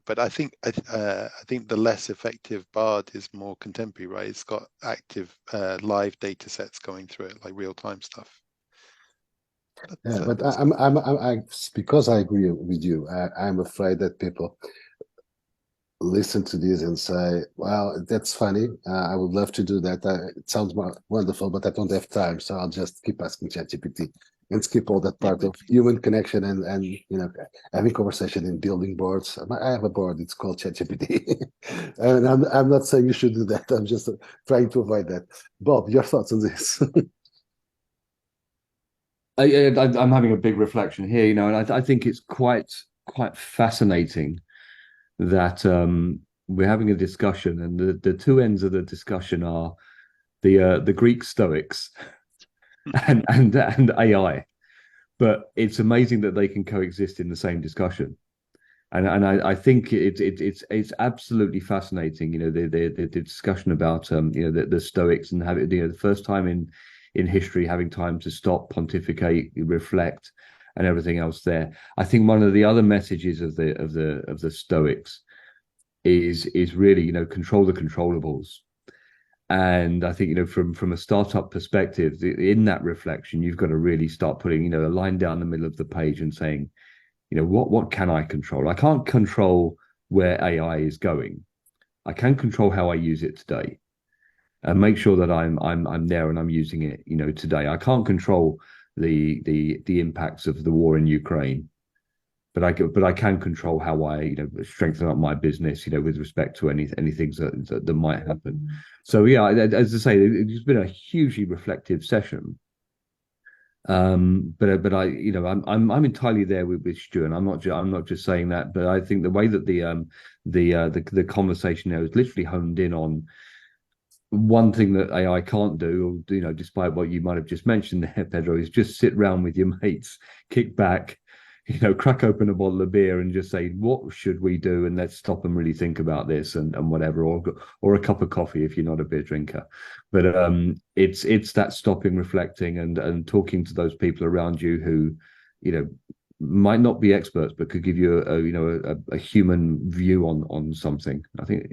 But I think the less effective Bard is more contemporary, right? It's got active live data sets going through it, like real time stuff. Yeah, but I because I agree with you. I'm afraid that people listen to this and say, well, that's funny. I would love to do that. It sounds wonderful, but I don't have time. So I'll just keep asking ChatGPT and skip all that part of human connection and having conversation and building boards. I have a board. It's called ChatGPT. And I'm not saying you should do that. I'm just trying to avoid that. Bob, your thoughts on this? I'm having a big reflection here, and I think it's quite fascinating that we're having a discussion, and the two ends of the discussion are the Greek Stoics and AI. But it's amazing that they can coexist in the same discussion. And I think it's absolutely fascinating, the discussion about the Stoics and having the first time in history having time to stop, pontificate, reflect, and everything else there. I think one of the other messages of the Stoics is really, control the controllables. And I think, from a startup perspective, in that reflection, you've got to really start putting, a line down the middle of the page and saying, what can I control? I can't control where AI is going. I can control how I use it today, and make sure that I'm there and I'm using it, today. I can't control the impacts of the war in Ukraine, but I can control how I strengthen up my business, with respect to any things that might happen. So yeah, as I say, it's been a hugely reflective session. But I'm entirely there with Stu, and I'm not just saying that, but I think the way that the conversation there is literally honed in on one thing that AI can't do, despite what you might have just mentioned there, Pedro, is just sit around with your mates, kick back, crack open a bottle of beer and just say, what should we do? And let's stop and really think about this and whatever, or a cup of coffee if you're not a beer drinker. But it's that stopping, reflecting, and talking to those people around you who, might not be experts, but could give you a human view on something. I think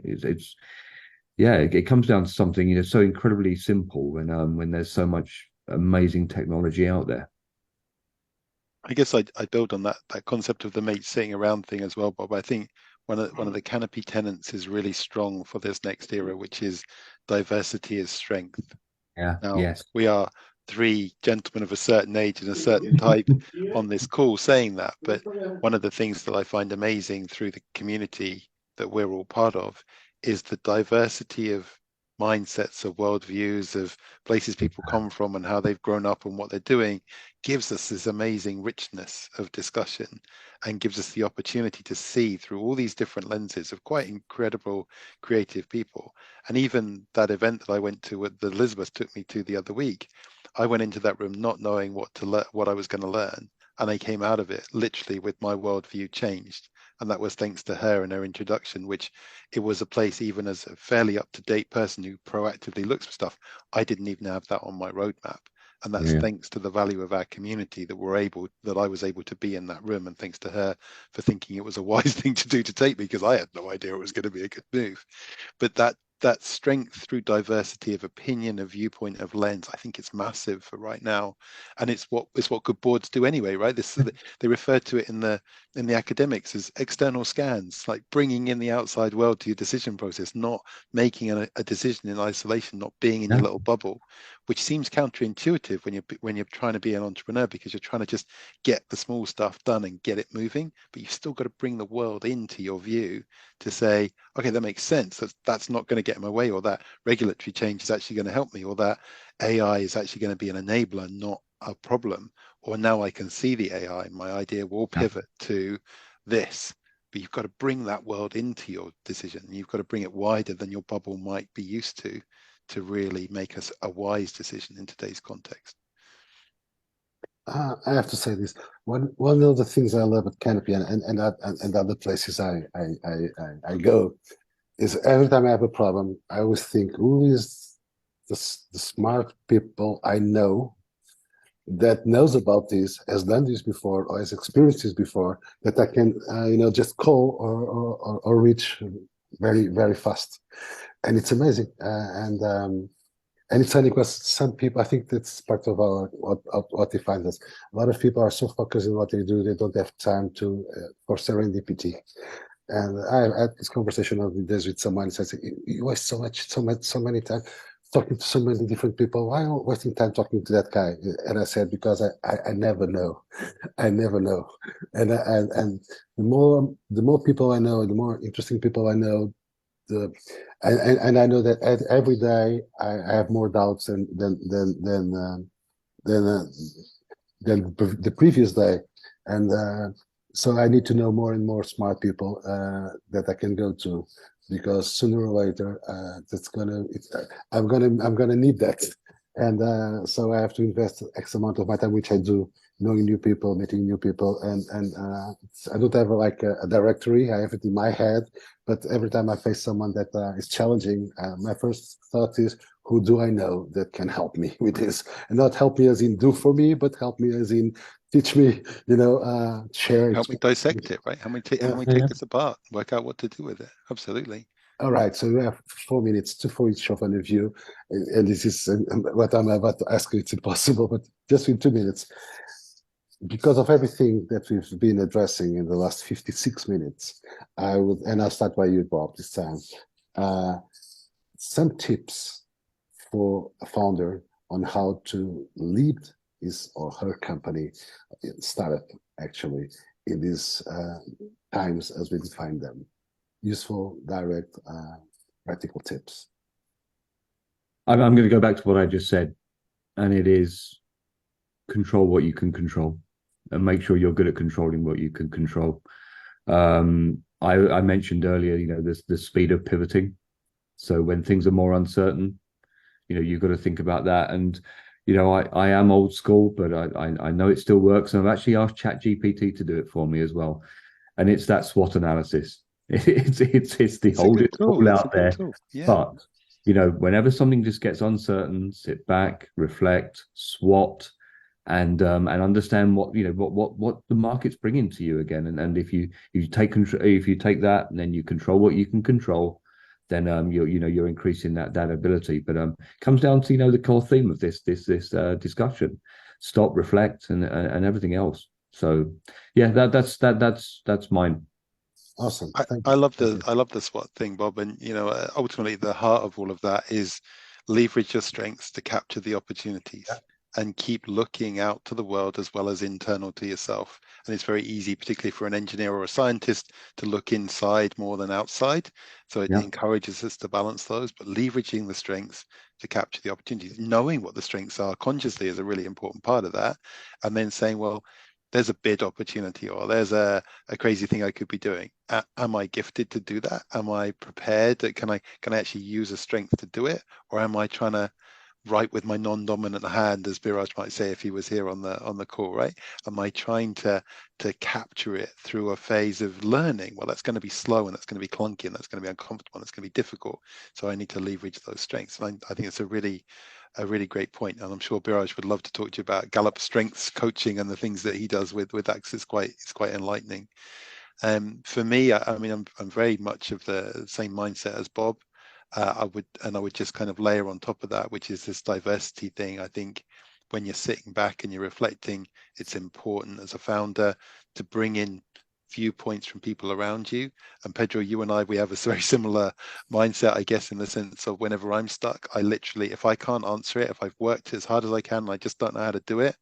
it comes down to something so incredibly simple when there's so much amazing technology out there. I guess I build on that concept of the mate sitting around thing as well, Bob. I think one of the canopy tenets is really strong for this next era, which is diversity is strength. Yeah. Now, Yes. we are three gentlemen of a certain age and a certain type on this call saying that, but one of the things that I find amazing through the community that we're all part of is the diversity of mindsets, of worldviews, of places people come from and how they've grown up and what they're doing, gives us this amazing richness of discussion and gives us the opportunity to see through all these different lenses of quite incredible creative people. And even that event that I went to, that Elizabeth took me to the other week, I went into that room not knowing what I was going to learn, and I came out of it literally with my worldview changed. And that was thanks to her and her introduction, which it was a place, even as a fairly up-to-date person who proactively looks for stuff, I didn't even have that on my roadmap. And that's thanks to the value of our community that I was able to be in that room, and thanks to her for thinking it was a wise thing to do to take me, because I had no idea it was going to be a good move. But that strength through diversity of opinion, of viewpoint, of lens, I think it's massive for right now, and it's what good boards do anyway, right? They refer to it in the academics as external scans, like bringing in the outside world to your decision process, not making a decision in isolation, not being in your little bubble, which seems counterintuitive when you're trying to be an entrepreneur, because you're trying to just get the small stuff done and get it moving, but you've still got to bring the world into your view to say, okay, that makes sense. That's not going to get in my way, or that regulatory change is actually going to help me, or that AI is actually going to be an enabler, not a problem. Or now I can see the AI, my idea will pivot to this. But you've got to bring that world into your decision. You've got to bring it wider than your bubble might be used to really make us a wise decision in today's context. I have to say this. One of the things I love at Canopy and other places I go is every time I have a problem, I always think, who is the smart people I know that knows about this, has done this before, or has experienced this before, that I can just call or reach very, very fast. And it's amazing. And it's funny because some people, I think that's part of what defines us. A lot of people are so focused on what they do, they don't have time for serendipity. And I had this conversation of this with someone who says, you waste so many time talking to so many different people. Why are you wasting time talking to that guy? And I said, because I never know. I never know. And the more people I know, the more interesting people I know, and I know that every day I have more doubts than the previous day, and so I need to know more and more smart people that I can go to, because sooner or later I'm gonna need that, and so I have to invest X amount of my time, which I do, knowing new people, meeting new people, and I don't have a directory. I have it in my head, but every time I face someone that is challenging, my first thought is, who do I know that can help me with this? And not help me as in do for me, but help me as in teach me, share. Help me dissect it, right? Help me take this apart, work out what to do with it. Absolutely. All right, so we have 4 minutes, two for each of one of you, and this is what I'm about to ask you. It's impossible, but just in 2 minutes. because of everything that we've been addressing in the last 56 minutes, and I'll start by you, Bob, this time. Some tips for a founder on how to lead his or her company, startup, actually, in these times as we define them. Useful, direct, practical tips. I'm going to go back to what I just said, and it is control what you can control, and make sure you're good at controlling what you can control. I mentioned earlier, the speed of pivoting. So when things are more uncertain, you've got to think about that. And I am old school, but I know it still works. And I've actually asked ChatGPT to do it for me as well. And it's that SWOT analysis. It's the oldest tool out there. Yeah. But whenever something just gets uncertain, sit back, reflect, SWOT, and understand what the market's bringing to you again. And if you take control, if you take that, and then you control what you can control, then you're increasing that ability. But comes down to the core theme of this discussion: stop, reflect, and everything else. So yeah, that's mine. Awesome. I love the SWOT thing, Bob. And ultimately the heart of all of that is leverage your strengths to capture the opportunities. Yeah. And keep looking out to the world as well as internal to yourself. And it's very easy, particularly for an engineer or a scientist, to look inside more than outside. So it encourages us to balance those, but leveraging the strengths to capture the opportunities, knowing what the strengths are consciously is a really important part of that. And then saying, well, there's a bid opportunity, or there's a crazy thing I could be doing. Am I gifted to do that? Am I prepared? Can I actually use a strength to do it? Or am I trying to write with my non-dominant hand, as Biraj might say if he was here on the call, right? Am I trying to capture it through a phase of learning? Well, that's going to be slow, and that's going to be clunky, and that's going to be uncomfortable, and that's going to be difficult. So I need to leverage those strengths. And I think it's a really great point. And I'm sure Biraj would love to talk to you about Gallup strengths coaching and the things that he does with that. It's quite enlightening. For me, I mean, I'm very much of the same mindset as Bob. I would just kind of layer on top of that, which is this diversity thing. I think when you're sitting back and you're reflecting, it's important as a founder to bring in viewpoints from people around you. And Pedro, you and I, we have a very similar mindset, I guess, in the sense of whenever I'm stuck, I literally, if I can't answer it, if I've worked as hard as I can and I just don't know how to do it,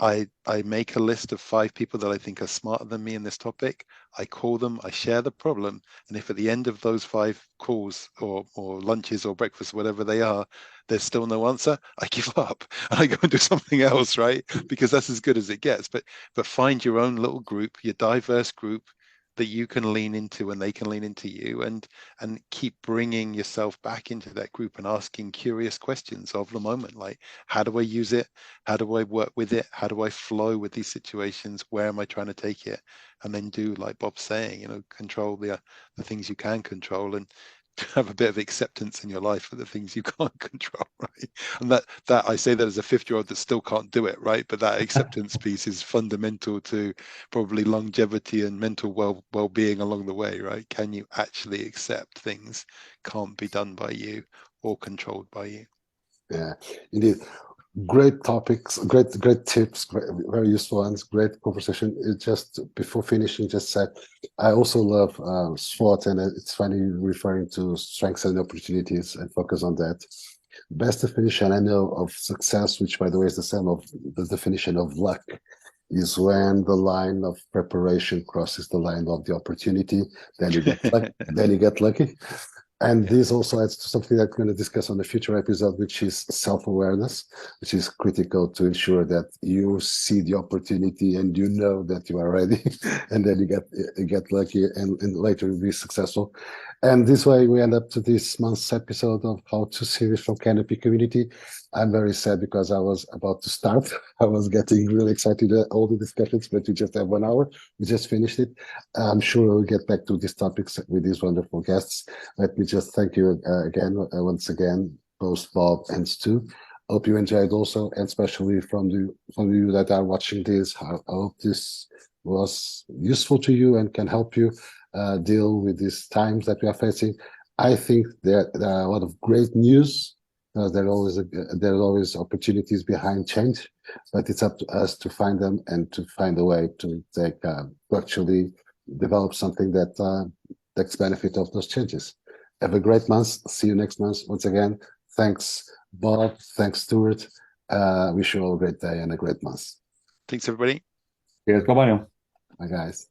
I make a list of 5 people that I think are smarter than me in this topic. I call them, I share the problem, and if at the end of those 5 calls or lunches or breakfast, whatever they are, there's still no answer, I give up and I go and do something else, right? Because that's as good as it gets. But find your own little group, your diverse group that you can lean into and they can lean into you, and keep bringing yourself back into that group and asking curious questions of the moment, like, how do I use it? How do I work with it? How do I flow with these situations? Where am I trying to take it? And then do like Bob's saying, control the things you can control, and have a bit of acceptance in your life for the things you can't control, right? And that I say that as a 50-year-old that still can't do it, right? But that acceptance piece is fundamental to probably longevity and mental well-being along the way, right? Can you actually accept things can't be done by you or controlled by you? Yeah, indeed. Great topics, great tips, very useful ones, great conversation. Just before finishing, just said, I also love SWOT, and it's funny referring to strengths and opportunities and focus on that. Best definition I know of success, which by the way is the same of the definition of luck, is when the line of preparation crosses the line of the opportunity, then you get lucky, then you get lucky. And this also adds to something that we're going to discuss on the future episode, which is self-awareness, which is critical to ensure that you see the opportunity and you know that you are ready, and then you get lucky and later you'll be successful. And this way we end up to this month's episode of How to Series from Canopy Community. I'm very sad because I was about to start. I was getting really excited at all the discussions, but we just have 1 hour. We just finished it. I'm sure we'll get back to these topics with these wonderful guests. Let me just thank you once again, both Bob and Stu. Hope you enjoyed also, and especially from you that are watching this. I hope this was useful to you and can help you deal with these times that we are facing. I think there are a lot of great news There are always opportunities behind change, but it's up to us to find them and to find a way to actually develop something that takes benefit of those changes. Have a great month. See you next month. Once again, thanks, Bob. Thanks, Stuart. Wish you all a great day and a great month. Thanks, everybody. Yes, bye-bye now. Bye, guys.